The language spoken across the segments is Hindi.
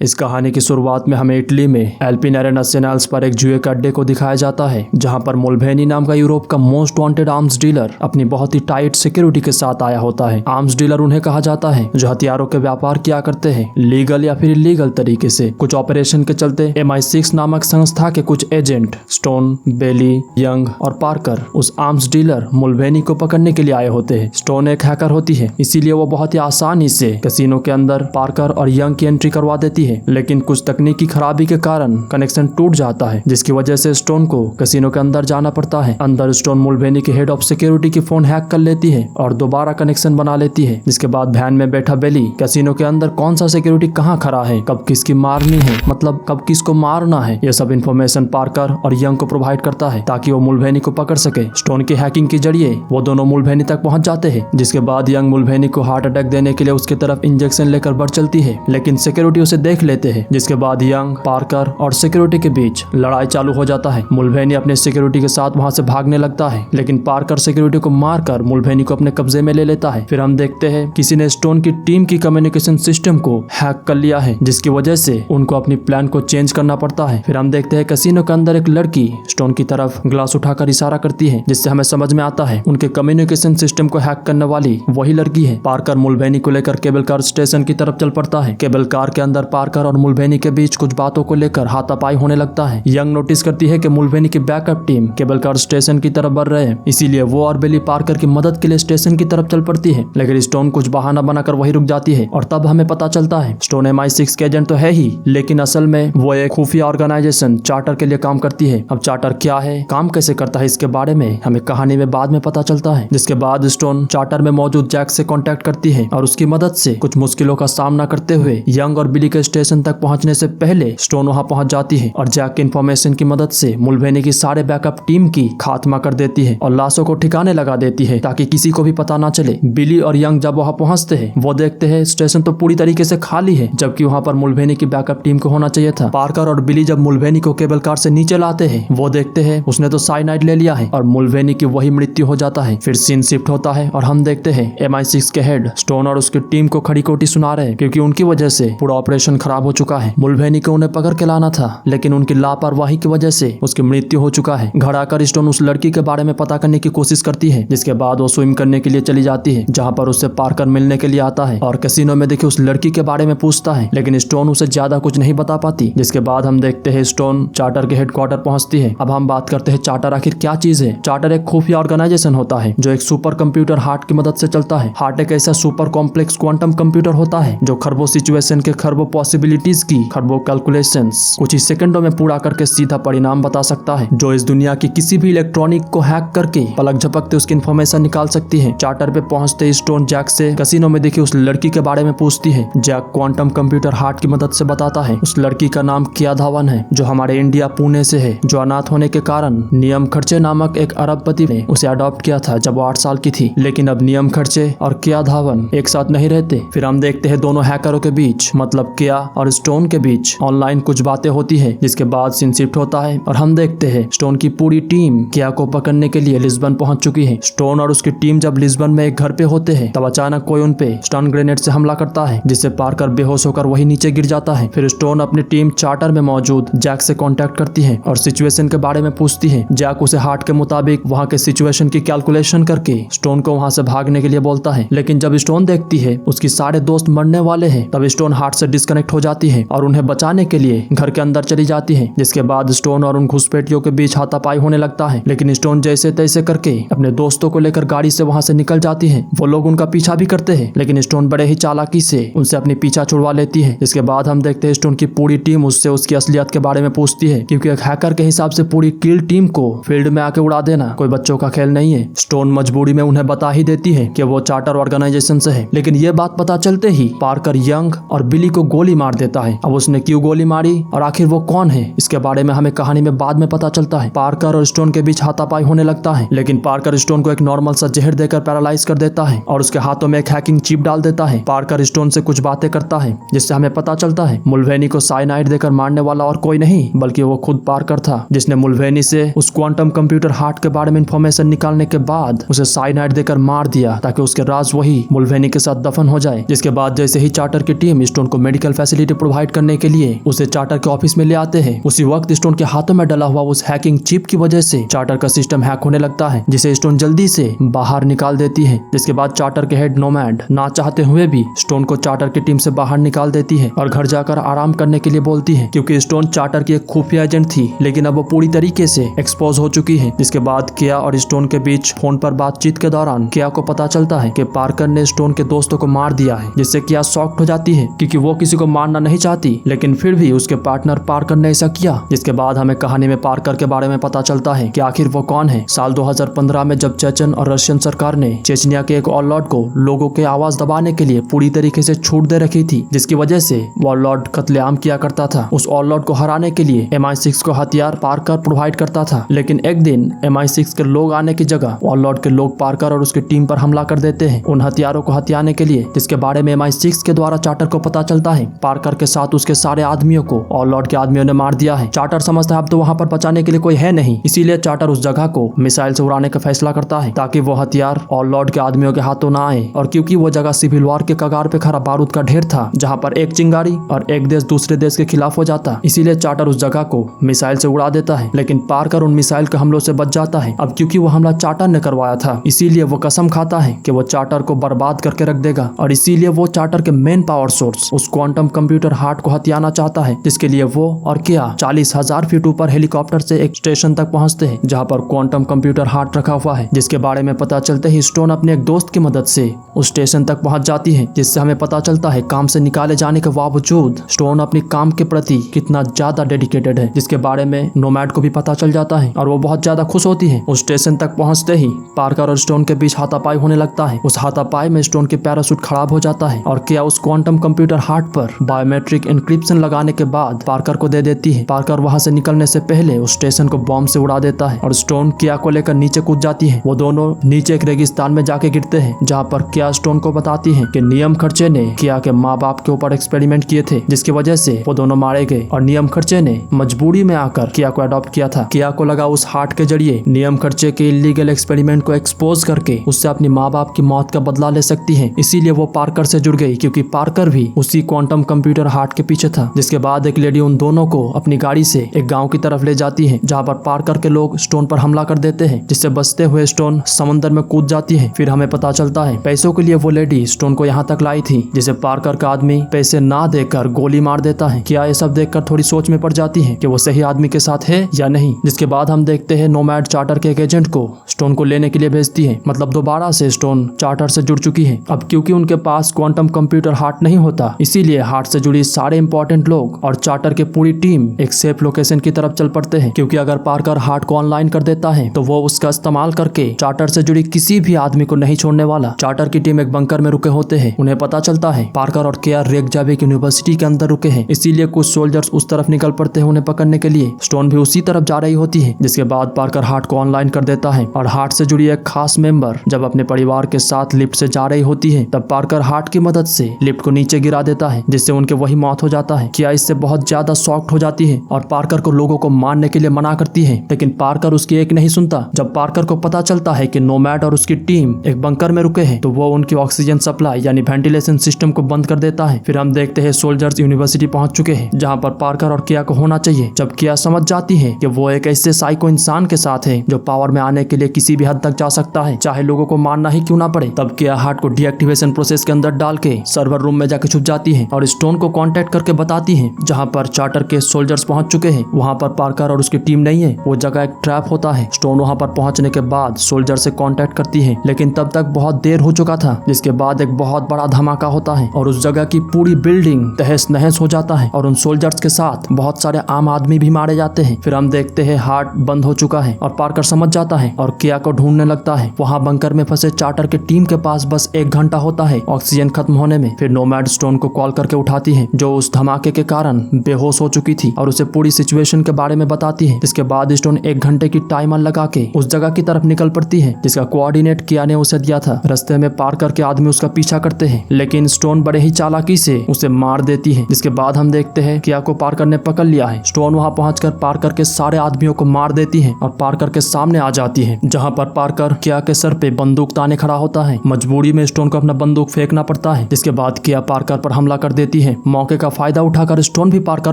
इस कहानी की शुरुआत में हमें इटली में एल्पिनेरे नेशनल्स पर एक जुए के अड्डे को दिखाया जाता है, जहां पर मुल्वेनी नाम का यूरोप का मोस्ट वांटेड आर्म्स डीलर अपनी बहुत ही टाइट सिक्योरिटी के साथ आया होता है। आर्म्स डीलर उन्हें कहा जाता है जो हथियारों के व्यापार किया करते हैं, लीगल या फिर इलीगल तरीके से। कुछ ऑपरेशन के चलते MI6 नामक संस्था के कुछ एजेंट स्टोन, बेली, यंग और पार्कर उस आर्म्स डीलर मुल्वेनी को पकड़ने के लिए आए होते हैं। स्टोन एक हैकर होती है, इसीलिए वो बहुत ही आसानी से कैसीनो के अंदर पार्कर और यंग की एंट्री करवा देती है, लेकिन कुछ तकनीकी खराबी के कारण कनेक्शन टूट जाता है, जिसकी वजह से स्टोन को कैसीनो के अंदर जाना पड़ता है। अंदर स्टोन मुल्वेनी के हेड ऑफ सिक्योरिटी की फोन हैक कर लेती है और दोबारा कनेक्शन बना लेती है। जिसके बाद वैन में बैठा बेली कैसीनो के अंदर कौन सा सिक्योरिटी कहाँ खड़ा है, कब किसकी मारनी है, मतलब कब किसको मारना है, यह सब इन्फॉर्मेशन पार्कर और यंग को प्रोवाइड करता है ताकि वो मुल्वेनी को पकड़ सके। स्टोन की हैकिंग के जरिए वो दोनों मुल्वेनी तक पहुंच जाते हैं। जिसके बाद यंग मुल्वेनी को हार्ट अटैक देने के लिए उसकी तरफ इंजेक्शन लेकर बढ़ चलती है, लेकिन सिक्योरिटी उसे देख लेते हैं। जिसके बाद यंग, पार्कर और सिक्योरिटी के बीच लड़ाई चालू हो जाता है। मुल्वेनी अपने सिक्योरिटी के साथ वहां से भागने लगता है, लेकिन पार्कर सिक्योरिटी को मारकर मुल्वेनी को अपने कब्जे में ले लेता है। फिर हम देखते हैं किसी ने स्टोन की टीम की कम्युनिकेशन सिस्टम को हैक कर लिया है, जिसकी वजह से उनको अपनी प्लान को चेंज करना पड़ता है। फिर हम देखते हैं कैसीनो के अंदर एक लड़की स्टोन की तरफ ग्लास उठाकर इशारा करती है, जिससे हमें समझ में आता है उनके कम्युनिकेशन सिस्टम को हैक करने वाली वही लड़की है। पार्कर मुल्वेनी को लेकर केबल कार स्टेशन की तरफ चल पड़ता है। केबल कार के अंदर पार्कर और मुल्वेनी के बीच कुछ बातों को लेकर हाथापाई होने लगता है। यंग नोटिस करती है कि मुल्वेनी की backup team cable car station की तरफ बढ़ रहे हैं, इसीलिए वो और बेली पार्कर की मदद के लिए स्टेशन की तरफ चल पड़ती है, लेकिन स्टोन कुछ बहाना बनाकर वही रुक जाती है। और तब हमें पता चलता है स्टोन MI6 के एजेंट तो है ही, लेकिन असल में वो एक खुफिया ऑर्गेनाइजेशन चार्टर के लिए काम करती है। अब चार्टर क्या है, काम कैसे करता है, इसके बारे में हमें कहानी में बाद में पता चलता है। जिसके बाद स्टोन चार्टर में मौजूद जैक से कांटेक्ट करती है और उसकी मदद से कुछ मुश्किलों का सामना करते हुए यंग और बिली के स्टेशन तक पहुंचने से पहले स्टोन वहां पहुंच जाती है और जैक की इंफॉर्मेशन की मदद से मुल्वेनी की सारे बैकअप टीम की खात्मा कर देती है और लाशों को ठिकाने लगा देती है ताकि किसी को भी पता ना चले। बिली और यंग जब वहां पहुंचते हैं वो देखते हैं स्टेशन तो पूरी तरीके से खाली है, जबकि वहां पर मुल्वेनी की बैकअप टीम को होना चाहिए था। पार्कर और बिली जब मुल्वेनी को केबल कार से नीचे लाते हैं वो देखते हैं उसने तो साइनाइड ले लिया है और मुल्वेनी की वही मृत्यु हो जाता है। फिर सीन शिफ्ट होता है और हम देखते हैं MI6 के हेड स्टोन और उसकी टीम को खड़ी कोटी सुना रहे हैं, क्योंकि उनकी वजह से पूरा ऑपरेशन खराब हो चुका है। मुल्वेनी को उन्हें पकड़ के लाना था, लेकिन उनकी लापरवाही की वजह से उसकी मृत्यु हो चुका है। घर आकर स्टोन उस लड़की के बारे में पता करने की कोशिश करती है, जिसके बाद वो स्विम करने के लिए चली जाती है, जहां पर उससे पार्कर मिलने के लिए आता है और कैसीनो में देखिए उस लड़की के बारे में पूछता है, लेकिन स्टोन उसे ज्यादा कुछ नहीं बता पाती। जिसके बाद हम देखते हैं स्टोन चार्टर के हेडक्वार्टर पहुंचती है। अब हम बात करते हैं चार्टर आखिर क्या चीज है। चार्टर एक खुफिया ऑर्गेनाइजेशन होता है जो एक सुपर कंप्यूटर हार्ट की मदद से चलता है। हार्ट एक ऐसा सुपर कॉम्प्लेक्स क्वांटम कंप्यूटर होता है जो खरबों सिचुएशन के खरबों पॉसिबिलिटीज की खरबों कैलकुलेशंस कुछ ही सेकंडों में पूरा करके सीधा परिणाम बता सकता है, जो इस दुनिया की किसी भी इलेक्ट्रॉनिक को हैक करके पलक झपकते उसकी इन्फॉर्मेशन निकाल सकती है। चार्टर पे पहुंचते स्टोन जैक से कैसीनो में देखी उस लड़की के बारे में पूछती है। जैक क्वांटम कंप्यूटर हार्ट की मदद से बताता है उस लड़की का नाम किया धावन है, जो हमारे इंडिया पुणे से है, जो अनाथ होने के कारण नियम खर्चे नामक एक अरबपति ने उसे अडॉप्ट किया था जब वो 8 साल की थी। लेकिन अब नियम खर्चे और किया धावन एक साथ नहीं रहते। फिर हम देखते हैं दोनों हैकरों के बीच, मतलब किया और स्टोन के बीच ऑनलाइन कुछ बातें होती है। जिसके बाद सीन शिफ्ट होता है और हम देखते हैं स्टोन की पूरी टीम किया को पकड़ने के लिए लिस्बन पहुंच चुकी है। स्टोन और उसकी टीम जब लिस्बन में एक घर पे होते हैं तब अचानक कोई उन पे स्टन ग्रेनेड से हमला करता है, जिससे पार्कर बेहोश होकर वही नीचे गिर जाता है। फिर स्टोन अपनी टीम चार्टर में मौजूद जैक से कांटेक्ट करती है और सिचुएशन के बारे में पूछती है। जैक उसे हार्ट के मुताबिक वहां के सिचुएशन की कैलकुलेशन करके स्टोन को वहां से भागने के लिए बोलता है, लेकिन जब स्टोन देखती है उसकी सारे दोस्त मरने वाले हैं तब स्टोन हार्ट से डिस्कनेक्ट हो जाती है और उन्हें बचाने के लिए घर के अंदर चली जाती है। जिसके बाद स्टोन और उन घुसपैठियों के बीच हाथापाई होने लगता है, लेकिन स्टोन जैसे तैसे करके अपने दोस्तों को लेकर गाड़ी से वहां से निकल जाती है। वो लोग उनका पीछा भी करते हैं, लेकिन स्टोन बड़े ही चालाकी से उनसे अपनी पीछा छुड़वा लेती है। इसके बाद हम देखते हैं स्टोन की पूरी टीम उससे उसकी असलियत के बारे में पूछती है, क्योंकि एक हैकर के हिसाब से पूरी किल टीम को फील्ड में आके उड़ा देना कोई बच्चों का खेल नहीं है। स्टोन मजबूरी में उन्हें बता ही देती है कि वो चार्टर ऑर्गेनाइजेशन से है, लेकिन ये बात पता चलते ही पार्कर यंग और बिली को गोली मार देता है। अब उसने क्यों गोली मारी और आखिर वो कौन है, इसके बारे में हमें कहानी में बाद में पता चलता है। पार्कर और स्टोन के बीच हाथापाई होने लगता है, लेकिन पार्कर स्टोन को एक नॉर्मल सा जहर देकर पैरालाइज कर देता है और उसके हाथों में एक हैकिंग चिप डाल देता है। पार्कर स्टोन से कुछ बातें करता है, जिससे हमें पता चलता है मुल्वेनी को साइनाइड देकर मारने वाला और कोई नहीं बल्कि वो खुद पार्कर था, जिसने मुल्वेनी से उस क्वांटम कंप्यूटर हार्ट के बारे में इंफॉर्मेशन निकालने के बाद उसे साइनाइड देकर मार दिया ताकि उसके राज वही मुल्वेनी के साथ दफन हो जाए। जिसके बाद जैसे ही चार्टर की टीम स्टोन को मेडिकल फैसिलिटी प्रोवाइड करने के लिए उसे चार्टर के ऑफिस में ले आते हैं। उसी वक्त स्टोन के हाथों में डला हुआ उस हैकिंग चिप की वजह से चार्टर का सिस्टम हैक होने लगता है, जिसे स्टोन जल्दी से बाहर निकाल देती है। जिसके बाद चार्टर के हेड नोमैड ना चाहते हुए भी स्टोन को चार्टर की टीम से बाहर निकाल देती है और घर जाकर आराम करने के लिए बोलती है, क्योंकि स्टोन चार्टर की एक खुफिया एजेंट थी, लेकिन अब वो पूरी तरीके से एक्सपोज हो चुकी है। जिसके बाद किया और स्टोन के बीच फोन पर बातचीत के दौरान किया को पता चलता है कि पार्कर ने स्टोन के दोस्तों को मार दिया है, जिससे किया शॉक्ड हो जाती है क्योंकि वो किसी को मारना नहीं चाहती, लेकिन फिर भी उसके पार्टनर पार्कर ने ऐसा किया। जिसके बाद हमें कहानी में पार्कर के बारे में पता चलता है कि आखिर वो कौन है। साल 2015 में जब चेचन और रशियन सरकार ने चेचनिया के एक वॉरलॉर्ड को लोगों के आवाज दबाने के लिए पूरी तरीके से छूट दे रखी थी, जिसकी वजह से वॉरलॉर्ड कत्लेआम किया करता था। उस वॉरलॉर्ड को हराने के लिए MI6 को हथियार पार्कर प्रोवाइड करता था, लेकिन एक दिन MI6 के लोग आने की जगह वॉरलॉर्ड के लोग पार्कर और उसकी टीम पर हमला कर देते हैं उन हथियारों को हथियाने के लिए, जिसके बारे में MI6 के द्वारा चार्टर को पता चलता है। पार्कर के साथ उसके सारे आदमियों को वॉरलॉर्ड के आदमियों ने मार दिया है। चार्टर समझता है अब तो वहां पर बचाने के लिए कोई है नहीं, इसीलिए चार्टर उस जगह को मिसाइल से उड़ाने का फैसला करता है ताकि वो हथियार वॉरलॉर्ड के आदमियों के हाथों ना आए। और क्योंकि वो जगह सिविल वॉर के कगार पे खड़ा बारूद का ढेर था, जहाँ पर एक चिंगारी और एक देश दूसरे देश के खिलाफ हो जाता, इसीलिए चार्टर उस जगह को मिसाइल से उड़ा देता है। लेकिन पार्कर उन मिसाइल के हमलों से बच जाता है। अब क्योंकि वो हमला चार्टर ने करवाया था, इसीलिए वो कसम खाता है कि वो चार्टर को बर्बाद करके रख देगा, और इसीलिए वो चार्टर के मेन पावर सोर्स उस क्वांटम कंप्यूटर हार्ट को हथियाना चाहता है, जिसके लिए वो और किया 40,000 फीट ऊपर हेलीकॉप्टर से एक स्टेशन तक पहुंचते हैं जहां पर क्वांटम कंप्यूटर हार्ट रखा हुआ है। जिसके बारे में पता चलते ही स्टोन अपने एक दोस्त की मदद से उस स्टेशन तक पहुंच जाती है, जिससे हमें पता चलता है काम से निकाले जाने के बावजूद स्टोन अपनी काम के प्रति कितना ज्यादा डेडिकेटेड है, जिसके बारे में नोमैड को भी पता चल जाता है और वो बहुत ज्यादा खुश होती है। उस स्टेशन तक पहुंचते ही पार्कर और स्टोन के बीच हाथापाई होने लगता है। उस हाथापाई में स्टोन के पैराशूट खराब हो जाता है और किया उस क्वांटम कंप्यूटर हार्ट पर बायोमेट्रिक इंक्रिप्शन लगाने के बाद पार्कर को दे देती है। पार्कर वहां से निकलने से पहले उस स्टेशन को बॉम्ब से उड़ा देता है और स्टोन किया को लेकर नीचे कूद जाती है। वो दोनों नीचे एक रेगिस्तान में जाके गिरते हैं, जहाँ पर किया स्टोन को बताती है कि नियम खर्चे ने किया के माँ बाप के ऊपर एक्सपेरिमेंट किए थे, जिसकी वजह से वो दोनों मारे गए, और नियम खर्चे ने मजबूरी में आकर किया को अडॉप्ट किया था। किया को लगा उस हार्ट के जरिए नियम खर्चे के इलीगल एक्सपेरिमेंट को एक्सपोज करके उससे अपनी माँ बाप की मौत का बदला ले सकती है, इसीलिए वो पार्कर से जुड़ गई, क्योंकि पार्कर भी उसी क्वांटम कंप्यूटर हार्ट के पीछे था। जिसके बाद एक लेडी उन दोनों को अपनी गाड़ी से एक गांव की तरफ ले जाती है, जहां पर पार्कर के लोग स्टोन पर हमला कर देते हैं, जिससे बचते हुए स्टोन समंदर में कूद जाती है। फिर हमें पता चलता है पैसों के लिए वो लेडी स्टोन को यहाँ तक लाई थी, जिसे पार्कर का आदमी पैसे ना देकर गोली मार देता है। क्या ये सब देखकर थोड़ी सोच में पड़ जाती है कि वो सही आदमी के साथ है या नहीं। जिसके बाद हम देखते हैं नोमैड चार्टर के एक एजेंट को स्टोन को लेने के लिए भेजती है, मतलब दोबारा से स्टोन चार्टर से जुड़ चुकी है। अब क्योंकि उनके पास क्वांटम कंप्यूटर हार्ट नहीं होता, इसीलिए हार्ट से जुड़ी सारे इंपॉर्टेंट लोग और चार्टर की पूरी टीम एक सेफ लोकेशन की तरफ चल पड़ते हैं, क्योंकि अगर पार्कर हार्ट को ऑनलाइन कर देता है तो वो उसका इस्तेमाल करके चार्टर से जुड़ी किसी भी आदमी को नहीं छोड़ने वाला। चार्टर की टीम एक बंकर में रुके होते हैं। उन्हें पता चलता है पार्कर और केयर रेकजाविक यूनिवर्सिटी के अंदर रुके हैं, इसीलिए कुछ सोल्जर्स उस तरफ निकल पड़ते हैं उन्हें पकड़ने के लिए। स्टोन भी उसी तरफ जा रही होती है। जिसके बाद पार्कर हार्ट को ऑनलाइन कर देता है और हार्ट से जुड़ी एक खास मेंबर जब अपने परिवार के साथ लिफ्ट से जा रही होती है, तब पार्कर हार्ट की मदद से लिफ्ट को नीचे गिरा देता है, जिससे उनके वही मौत हो जाता है। किया इससे बहुत ज्यादा शॉक्ड हो जाती है और पार्कर को लोगों को मारने के लिए मना करती है, लेकिन पार्कर उसकी एक नहीं सुनता। जब पार्कर को पता चलता है कि नोमैड और उसकी टीम एक बंकर में रुके हैं, तो वो उनकी ऑक्सीजन सप्लाई यानी वेंटिलेशन सिस्टम को बंद कर देता है। फिर हम देखते हैं सोल्जर्स यूनिवर्सिटी पहुंच चुके हैं, जहां पर पार्कर और किया को होना चाहिए। जब किया समझ जाती है कि वो एक ऐसे साइको इंसान के साथ है जो पावर में आने के लिए किसी भी हद तक जा सकता है, चाहे लोगों को मारना ही क्यों ना पड़े, तब किया हार्ट को डीएक्टिवेशन प्रोसेस के अंदर डाल के सर्वर रूम में जाके छुप जाती है और स्टोन को कांटेक्ट करके बताती है जहां पर चार्टर के सोल्जर्स पहुंच चुके हैं। वहां पर पार्कर और उसकी टीम नहीं है, वो जगह एक ट्रैप होता है। स्टोन वहां पर पहुंचने के बाद सोल्जर से कांटेक्ट करती है, लेकिन तब तक बहुत देर हो चुका था। जिसके बाद एक बहुत बड़ा धमाका होता है और उस जगह की पूरी बिल्डिंग तहस नहस हो जाता है और उन सोल्जर्स के साथ बहुत सारे आम आदमी भी मारे जाते हैं। फिर हम देखते हैं हार्ट बंद हो चुका है और पार्कर समझ जाता है और किया को ढूंढने लगता है। वहां बंकर में फंसे चार्टर की टीम के पास बस 1 घंटा होता है ऑक्सीजन खत्म होने में। फिर नोमैड स्टोन को कॉल करके उठाती है, जो उस धमाके के कारण बेहोश हो चुकी थी, और उसे पूरी सिचुएशन के बारे में बताती है। जिसके बाद स्टोन 1 घंटे की टाइमर लगा के उस जगह की तरफ निकल पड़ती है जिसका कोऑर्डिनेट किया ने उसे दिया था। रास्ते में पार्कर के आदमी उसका पीछा करते हैं, लेकिन स्टोन बड़े ही चालाकी से उसे मार देती है। जिसके बाद हम देखते हैं किया को पार्कर ने पकड़ लिया है। स्टोन वहां पहुंचकर पार्कर के सारे आदमियों को मार देती है और पार्कर के सामने आ जाती है, जहां पर पार्कर किया के सर पे बंदूक ताने खड़ा होता है। मजबूरी में स्टोन को अपना बंदूक फेंकना पड़ता है। जिसके बाद किया पार्कर पर हमला कर देती देती है। मौके का फायदा उठाकर स्टोन भी पार्कर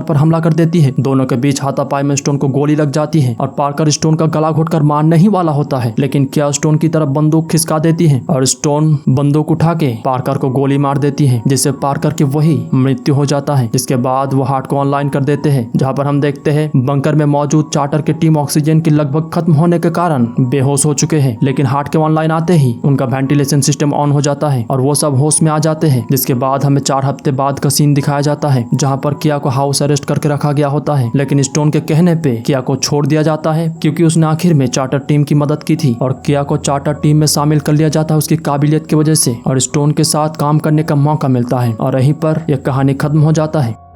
पर हमला कर देती है। दोनों के बीच हाथापाई में स्टोन को गोली लग जाती है और पार्कर स्टोन का गला घोटकर मारने ही वाला होता है, लेकिन किया स्टोन की तरफ बंदूक खिसका देती है और स्टोन बंदूक उठा के पार्कर को गोली मार देती है, जिससे पार्कर की वही मृत्यु हो जाता है। इसके बाद वो हार्ट को ऑनलाइन कर देते हैं, जहाँ पर हम देखते हैं बंकर में मौजूद चार्टर की टीम ऑक्सीजन की लगभग खत्म होने के कारण बेहोश हो चुके हैं, लेकिन हार्ट के ऑनलाइन आते ही उनका वेंटिलेशन सिस्टम ऑन हो जाता है और वो सब होश में आ जाते हैं। जिसके बाद हमें 4 हफ्ते बाद का सीन दिखाया जाता है, जहाँ पर किया को हाउस अरेस्ट करके रखा गया होता है, लेकिन स्टोन के कहने पे किया को छोड़ दिया जाता है क्योंकि उसने आखिर में चार्टर टीम की मदद की थी और किया को चार्टर टीम में शामिल कर लिया जाता है उसकी काबिलियत की वजह से, और स्टोन के साथ काम करने का मौका मिलता है और यहीं पर यह कहानी खत्म हो जाता है।